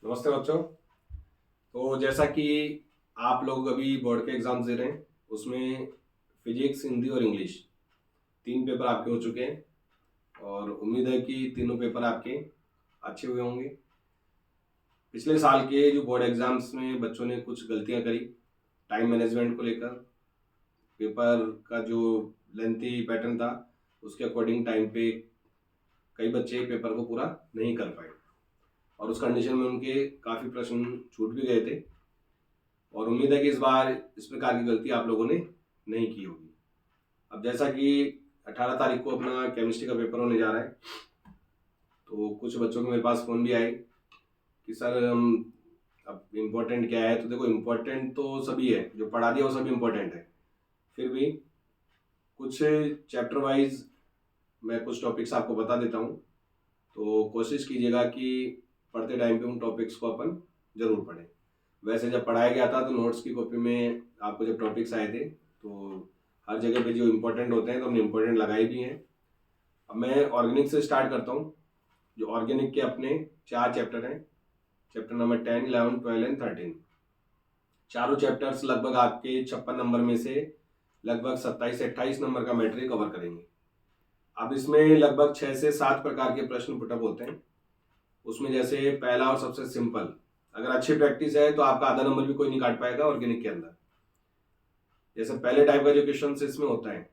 नमस्ते बच्चों। तो जैसा कि आप लोग अभी बोर्ड के एग्जाम्स दे रहे हैं, उसमें फिजिक्स, हिंदी और इंग्लिश 3 पेपर आपके हो चुके हैं और उम्मीद है कि तीनों पेपर आपके अच्छे हुए होंगे। पिछले साल के जो बोर्ड एग्जाम्स में बच्चों ने कुछ गलतियां करी टाइम मैनेजमेंट को लेकर। पेपर का जो लेंथी पैटर्न था उसके अकॉर्डिंग टाइम पे कई बच्चे पेपर को पूरा नहीं कर पाए और उस कंडीशन में उनके काफ़ी प्रश्न छूट भी गए थे। और उम्मीद है कि इस बार इस प्रकार की गलती आप लोगों ने नहीं की होगी। अब जैसा कि 18 तारीख को अपना केमिस्ट्री का पेपर होने जा रहा है, तो कुछ बच्चों के मेरे पास फ़ोन भी आए कि सर हम अब इम्पोर्टेंट क्या है। तो देखो, इम्पोर्टेंट तो सभी है, जो पढ़ा दिया वो सभी इम्पोर्टेंट है। फिर भी कुछ चैप्टर वाइज मैं कुछ टॉपिक्स आपको बता देता हूँ, तो कोशिश कीजिएगा कि पढ़ते टाइम पे उन टॉपिक्स को अपन ज़रूर पढ़ें। वैसे जब पढ़ाया गया था तो नोट्स की कॉपी में आपको जब टॉपिक्स आए थे तो हर जगह पे जो इम्पोर्टेंट होते हैं तो हमने इम्पोर्टेंट लगाए भी हैं। अब मैं ऑर्गेनिक से स्टार्ट करता हूँ। जो ऑर्गेनिक के अपने 4 चैप्टर हैं, चैप्टर नंबर 10, 11, 12 एंड 13। चारों चैप्टर्स लगभग आपके 56 नंबर में से लगभग 27 से 28 नंबर का मैटर कवर करेंगे। अब इसमें लगभग 6 से 7 प्रकार के प्रश्न पुटअप होते हैं। उसमें जैसे पहला और सबसे सिंपल, अगर अच्छी प्रैक्टिस है तो आपका आधा नंबर भी कोई नहीं काट पाएगा ऑर्गेनिक के अंदर। जैसे पहले टाइप का जो क्वेश्चन इसमें होता है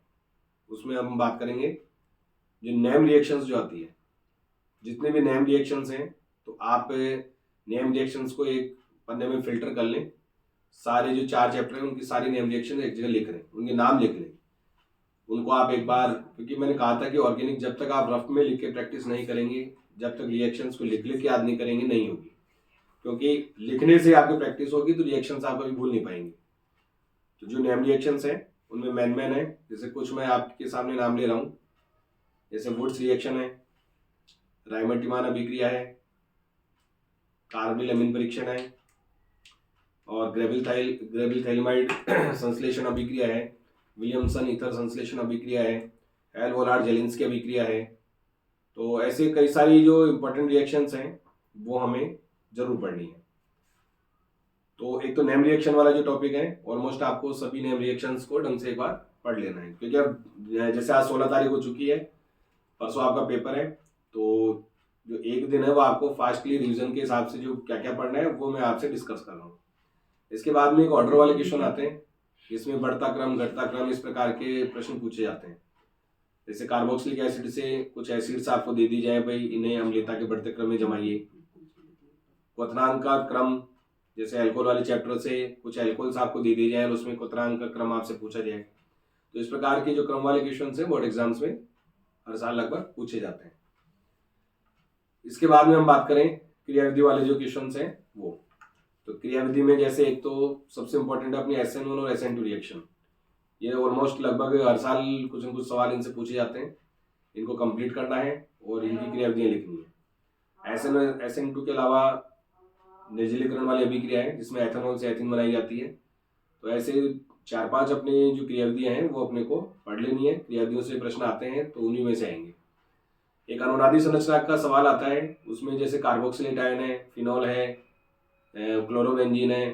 उसमें हम बात करेंगे जो नेम रिएक्शंस जो आती है, जितने भी नेम रिएक्शंस हैं तो आप नेम रिएक्शंस को एक पन्ने में फिल्टर कर लें। सारे जो 4 चैप्टर हैं उनकी सारी नेम रिएक्शन एक जगह लिख लें, उनके नाम लिख लें। उनको आप एक बार, क्योंकि मैंने कहा था कि ऑर्गेनिक जब तक आप रफ में लिख के प्रैक्टिस नहीं करेंगे, जब तक रिएक्शंस को लिख लिख के याद नहीं करेंगे, नहीं होगी। क्योंकि लिखने से आपकी प्रैक्टिस होगी तो रिएक्शंस आप कभी भूल नहीं पाएंगे। तो जो नेम रिएक्शंस हैं उनमें मैन मैन है, जैसे कुछ मैं आपके सामने नाम ले रहा हूँ। जैसे वुड्स रिएक्शन है, रायमर्टिमान अभिक्रिया है, कार्बनिल अमीन परीक्षण है, और ग्रेविल थैलिमाइड संश्लेषण अभिक्रिया है, विलियमसन ईथर संश्लेषण अभिक्रिया है, एल वोलार्ड जेलिंस्की अभिक्रिया है। तो ऐसे कई सारी जो इंपॉर्टेंट रिएक्शंस हैं वो हमें जरूर पढ़नी है। तो एक तो नेम रिएक्शन वाला जो टॉपिक है, ऑलमोस्ट आपको सभी नेम रिएक्शंस को ढंग से एक बार पढ़ लेना है, क्योंकि अब जैसे आज 16 तारीख हो चुकी है, परसों आपका पेपर है। तो जो एक दिन है वो आपको फास्टली रिवीजन के हिसाब से जो क्या क्या पढ़ना है वो मैं आपसे डिस्कस कर रहा हूँ। इसके बाद में एक ऑर्डर वाले क्वेश्चन आते हैं, इसमें बढ़ता क्रम घटता क्रम इस प्रकार के प्रश्न पूछे जाते हैं। जैसे कार्बोक्सिलिक एसिड से कुछ एसिड्स आपको दे दी जाए, भाई इन्हें अम्लता के बढ़ते क्रम में जमाइए। क्वथनांक का क्रम, जैसे अल्कोहल वाले चैप्टर से कुछ अल्कोहल्स आपको दे दिए जाए और उसमें क्वथनांक का क्रम आपसे पूछा जाए। तो इस प्रकार के जो क्रम वाले क्वेश्चन है बोर्ड एग्जाम्स में हर साल लगभग पूछे जाते हैं। इसके बाद में हम बात करें क्रियाविधि वाले जो क्वेश्चन हैं वो, तो क्रियाविधि में जैसे एक तो सबसे इंपॉर्टेंट है अपनी SN1 और SN2 रिएक्शन। ये ऑलमोस्ट लगभग हर साल कुछ न कुछ सवाल इनसे पूछे जाते हैं, इनको कंप्लीट करना है और इनकी क्रियाविधियां लिखनी है। SN2 के अलावा निर्जलीकरण वाली अभिक्रिया है जिसमें एथेनॉल से एथिन बनाई जाती है। तो ऐसे 4-5 अपने जो क्रियाविधियां हैं वो अपने को पढ़ लेनी है। क्रियाविधियों से प्रश्न आते हैं तो उन्हीं में से आएंगे। एक अनुनादी संरचना का सवाल आता है, उसमें जैसे कार्बोक्सिलेट आयन है, फिनॉल है, क्लोरोबेंजीन है,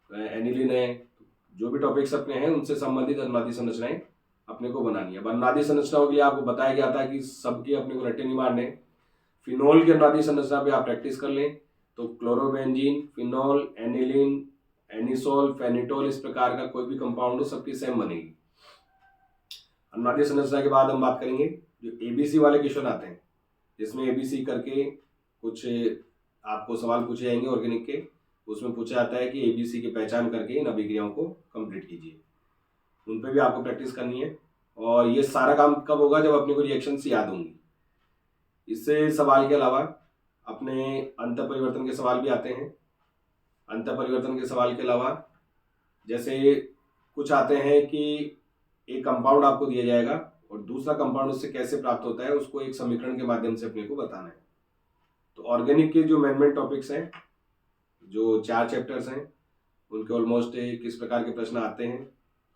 एनिलीन है। जो भी टॉपिक्स अपने हैं उनसे संबंधित अनुनादी संरचनाएं अपने को बनानी है। अनुनादी संरचनाओं के लिए आपको बताया गया था कि सबके अपने को रट्टे नहीं मारने। फिनॉल की अनुनादी संरचना पे आप प्रैक्टिस कर लें तो क्लोरोबेंजीन, फिनॉल, एनिलीन, एनिसोल, फेनिटोल, इस प्रकार का कोई भी कंपाउंड हो सबकी सेम बनेगी। अनुनादी संरचना के बाद हम बात करेंगे जो ABC वाले क्वेश्चन आते हैं, जिसमें ABC करके कुछ आपको सवाल पूछे जाएंगे ऑर्गेनिक के। उसमें पूछा जाता है कि ABC की पहचान करके इन अभिक्रियाओं को कंप्लीट कीजिए। उन पर भी आपको प्रैक्टिस करनी है और ये सारा काम कब होगा, जब अपने को रिएक्शंस याद होंगी। इससे सवाल के अलावा अपने अंतर परिवर्तन के सवाल भी आते हैं। अंतर परिवर्तन के सवाल के अलावा जैसे कुछ आते हैं कि एक कंपाउंड आपको दिया जाएगा और दूसरा कंपाउंड उससे कैसे प्राप्त होता है उसको एक समीकरण के माध्यम से अपने को बताना है। तो ऑर्गेनिक के जो मेन टॉपिक्स हैं, जो 4 चैप्टर्स हैं, उनके ऑलमोस्ट किस प्रकार के प्रश्न आते हैं,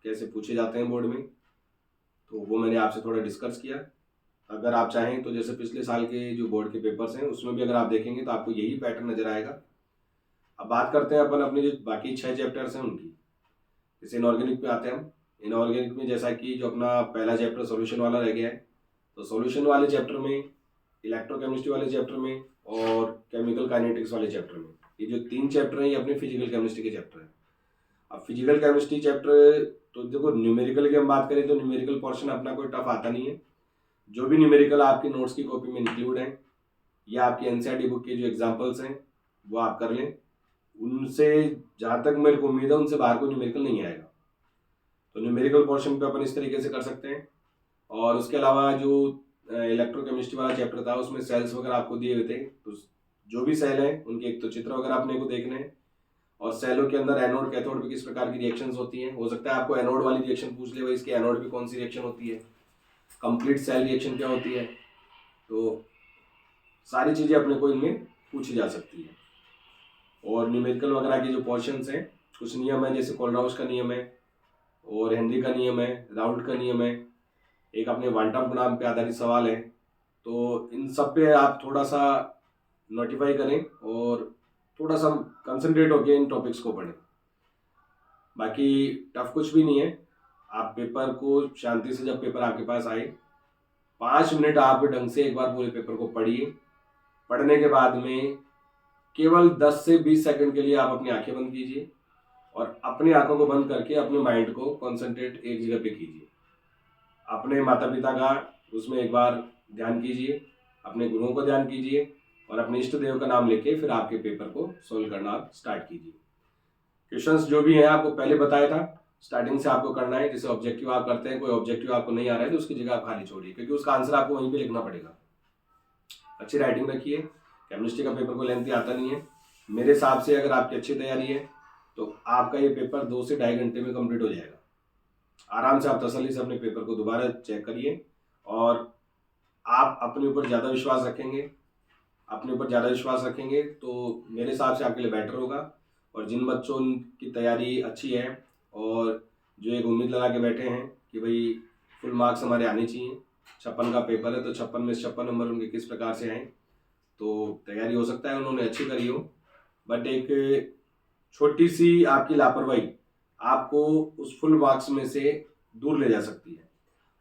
कैसे पूछे जाते हैं बोर्ड में, तो वो मैंने आपसे थोड़ा डिस्कस किया। अगर आप चाहें तो जैसे पिछले साल के जो बोर्ड के पेपर्स हैं उसमें भी अगर आप देखेंगे तो आपको यही पैटर्न नजर आएगा। अब बात करते हैं अपन अपने जो बाकी 6 चैप्टर्स हैं उनकी। जैसे इनऑर्गेनिक पे आते हैं हम। इनऑर्गेनिक में जैसा कि जो अपना पहला चैप्टर सॉल्यूशन वाला रह गया है, तो सॉल्यूशन वाले चैप्टर में, इलेक्ट्रोकेमिस्ट्री वाले चैप्टर में और केमिकल काइनेटिक्स वाले चैप्टर में, ये जो 3 चैप्टर हैं ये अपने फिजिकल केमिस्ट्री के चैप्टर हैं। अब फिजिकल केमिस्ट्री चैप्टर तो देखो, न्यूमेरिकल की हम बात करें तो न्यूमेरिकल पोर्शन अपना कोई टफ आता नहीं है। जो भी न्यूमेरिकल आपके नोट्स की कॉपी में इंक्लूड हैं या आपकी एनसीईआरटी बुक के जो एग्जाम्पल्स हैं वो आप कर लें। उनसे जहाँ तक मेरे को उम्मीद है उनसे बाहर कोई न्यूमेरिकल नहीं आएगा। तो न्यूमेरिकल पोर्शन पे अपन इस तरीके से कर सकते हैं। और उसके अलावा जो इलेक्ट्रोकेमिस्ट्री वाला चैप्टर था उसमें सेल्स वगैरह आपको दिए हुए थे, तो जो भी सेल हैं उनके एक तो चित्र वगैरह अपने को देखने हैं, और सेलों के अंदर एनोड कैथोड पे किस प्रकार की रिएक्शंस होती हैं। हो सकता है आपको एनोड वाली रिएक्शन पूछ ले, भाई इसके एनोड पे कौन सी रिएक्शन होती है, कंप्लीट सेल रिएक्शन क्या होती है। तो सारी चीज़ें अपने को इनमें पूछी जा सकती है। और न्यूमेरिकल वगैरह के जो पोर्शंस हैं, कुछ नियम है जैसे कोलराउस का नियम है और हेनरी का नियम है, राउल्ट का नियम है, एक अपने वांटाप गुणांक पे आधारित सवाल है। तो इन सब पे आप थोड़ा सा नोटिफाई करें और थोड़ा सा कंसंट्रेट होकर इन टॉपिक्स को पढ़ें। बाकी टफ कुछ भी नहीं है। आप पेपर को शांति से, जब पेपर आपके पास आए 5 मिनट आप ढंग से एक बार पूरे पेपर को पढ़िए। पढ़ने के बाद में केवल 10 से 20 सेकंड के लिए आप अपनी आंखें बंद कीजिए और अपनी आंखों को बंद करके अपने माइंड को कंसंट्रेट एक जगह पे कीजिए। अपने माता पिता का उसमें एक बार ध्यान कीजिए, अपने गुरुओं को ध्यान कीजिए और अपने इष्ट देव का नाम लेके फिर आपके पेपर को सोल्व करना आप स्टार्ट कीजिए। क्वेश्चंस जो भी हैं आपको पहले बताया था, स्टार्टिंग से आपको करना है। जैसे ऑब्जेक्टिव आप करते हैं, कोई ऑब्जेक्टिव आपको नहीं आ रहा है तो उसकी जगह आप खाली छोड़िए, क्योंकि उसका आंसर आपको वहीं पे लिखना पड़ेगा। अच्छी राइटिंग रखिए। केमिस्ट्री का पेपर को लेंथी आता नहीं है। मेरे हिसाब से अगर आपकी अच्छी तैयारी है तो आपका ये पेपर 2 से 2.5 घंटे में कंप्लीट हो जाएगा। आराम से आप तसल्ली से अपने पेपर को दोबारा चेक करिए और आप अपने ऊपर ज़्यादा विश्वास रखेंगे। अपने ऊपर ज़्यादा विश्वास रखेंगे तो मेरे हिसाब से आपके लिए बेटर होगा। और जिन बच्चों की तैयारी अच्छी है और जो एक उम्मीद लगा के बैठे हैं कि भाई फुल मार्क्स हमारे आने चाहिए, 56 का पेपर है तो 56 में 56 नंबर उनके किस प्रकार से आए, तो तैयारी हो सकता है उन्होंने अच्छी करी हो, बट एक छोटी सी आपकी लापरवाही आपको उस फुल मार्क्स में से दूर ले जा सकती है।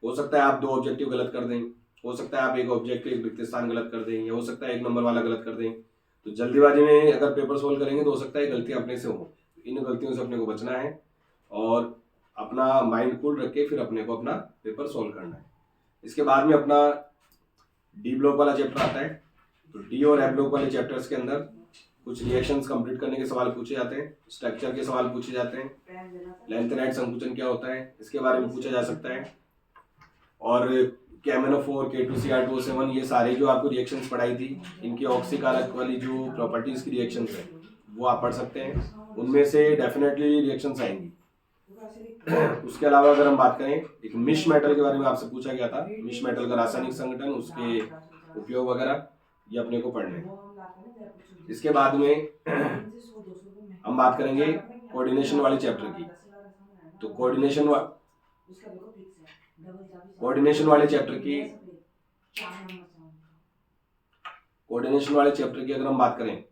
हो सकता है आप 2 ऑब्जेक्टिव गलत कर दें, हो सकता है आप एक ऑब्जेक्टिव एक रिक्त स्थान गलत कर दें, या हो सकता है 1 नंबर वाला गलत कर दें। तो जल्दीबाजी में अगर पेपर सोल्व करेंगे तो हो सकता है गलतियां अपने से हो। इन गलतियों से अपने को बचना है और अपना माइंड कूल रख के फिर अपने को अपना पेपर सोल्व करना है। इसके बाद में अपना डी ब्लॉक वाला चैप्टर आता है। तो डी और एफ ब्लॉक वाले चैप्टर्स के अंदर कुछ रिएक्शंस कंप्लीट करने के सवाल पूछे जाते हैं, स्ट्रक्चर के सवाल पूछे जाते हैं, लेंथेनाइट संकुचन क्या होता है इसके बारे में पूछा जा सकता है, और KMnO4, K2Cr2O7 ये सारे जो आपको रिएक्शंस पढ़ाई थी इनकी ऑक्सीकारक वाली जो प्रॉपर्टीज की रिएक्शंस है वो आप पढ़ सकते हैं। उनमें से डेफिनेटली रिएक्शंस आएंगी। उसके अलावा अगर हम बात करें, एक मिश मेटल के बारे में आपसे पूछा गया था, मिश मेटल का रासायनिक संगठन, उसके उपयोग वगैरह ये अपने को पढ़ने हैं। इसके बाद में हम बात करेंगे कोऑर्डिनेशन वाले चैप्टर की। तो कोऑर्डिनेशन वाले चैप्टर की अगर हम बात करें,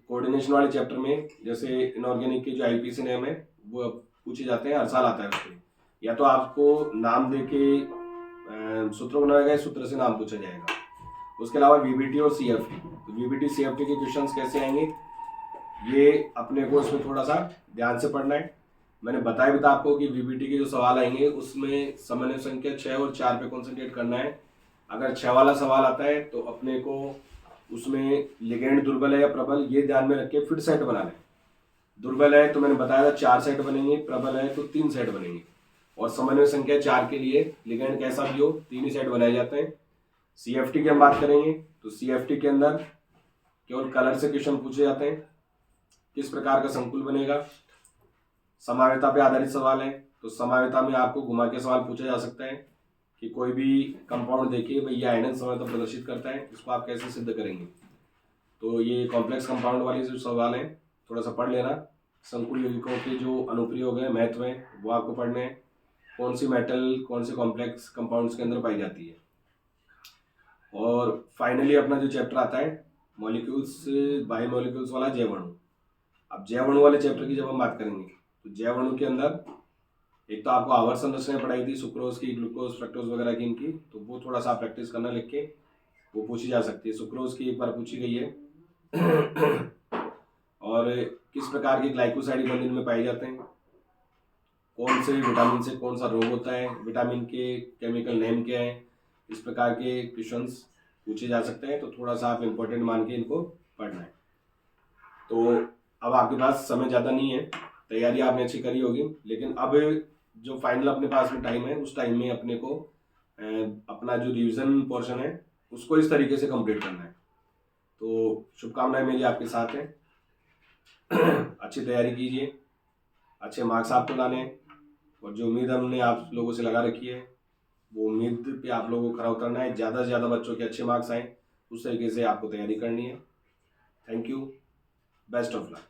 कोऑर्डिनेशन वाले चैप्टर में जैसे इनऑर्गेनिक के जो आईपीसी नेम है वो पूछे जाते हैं, हर साल आता है उसमें। या तो आपको नाम दे के सूत्र बनाया गया, सूत्र से नाम पूछा जाएगा। उसके अलावा वीबीटी और सीएफटी, तो वीबीटी सीएफटी के क्वेश्चंस कैसे आएंगे ये अपने को इसमें थोड़ा सा ध्यान से पढ़ना है। मैंने बताया भी था आपको कि वीबीटी के जो सवाल आएंगे उसमें समन्वय संख्या 6 और 4 पे कॉन्सेंट्रेट करना है। अगर 6 वाला सवाल आता है तो अपने को उसमें लिगेंड दुर्बल है या प्रबल ये ध्यान में रख के फिर सेट बनाना है। दुर्बल है तो मैंने बताया था 4 सेट बनेंगे, प्रबल है तो 3 सेट बनेंगे, और समन्वय संख्या 4 के लिए लिगेंड कैसा भी हो 3 ही सेट बनाए जाते हैं। सीएफटी की हम बात करेंगे तो सीएफटी के अंदर केवल कलर से क्वेश्चन पूछे जाते हैं, किस प्रकार का संकुल बनेगा। समावेता पे आधारित सवाल है, तो समावेता में आपको घुमा के सवाल पूछा जा सकता है कि कोई भी कंपाउंड देखिए भाई ये आयनन समावेता प्रदर्शित करता है, इसको आप कैसे सिद्ध करेंगे। तो ये कॉम्प्लेक्स कंपाउंड वाले जो सवाल हैं थोड़ा सा पढ़ लेना। संकुल यौगिकों के जो अनुप्रयोग है, महत्व है, वो आपको पढ़ने हैं। कौन सी मेटल कौन से कॉम्प्लेक्स कंपाउंड्स के अंदर पाई जाती है। और फाइनली अपना जो चैप्टर आता है मॉलिक्यूल्स बायोमॉलिक्यूल्स वाला जैवाणु। अब जैवाणु वाले चैप्टर की जब हम बात करेंगे तो जैवाणु के अंदर एक तो आपको आवर्त संरचनाएं पढ़ाई थी, सुक्रोज की, ग्लूकोज, फ्रक्टोज वगैरह की इनकी, तो वो थोड़ा सा प्रैक्टिस करना लिख के, वो पूछी जा सकती है। सुक्रोज की एक बार पूछी गई है और किस प्रकार के ग्लाइकोसाइड बंधन में पाए जाते हैं, कौन से विटामिन से कौन सा रोग होता है, विटामिन के केमिकल नेम क्या है, इस प्रकार के क्वेश्चंस पूछे जा सकते हैं। तो थोड़ा सा आप इम्पोर्टेंट मान के इनको पढ़ना है। तो अब आपके पास समय ज़्यादा नहीं है, तैयारी आपने अच्छी करी होगी, लेकिन अब जो फाइनल अपने पास में टाइम है उस टाइम में अपने को अपना जो रिवीजन पोर्शन है उसको इस तरीके से कंप्लीट करना है। तो शुभकामनाएं मेरी आपके साथ हैं। अच्छी तैयारी कीजिए, अच्छे मार्क्स आपको लाने हैं, और जो उम्मीद हमने आप लोगों से लगा रखी है वो उम्मीद पे आप लोगों को खरा उतरना है। ज़्यादा से ज़्यादा बच्चों के अच्छे मार्क्स आए, उस तरीके से आपको तैयारी करनी है। Thank you, best of luck.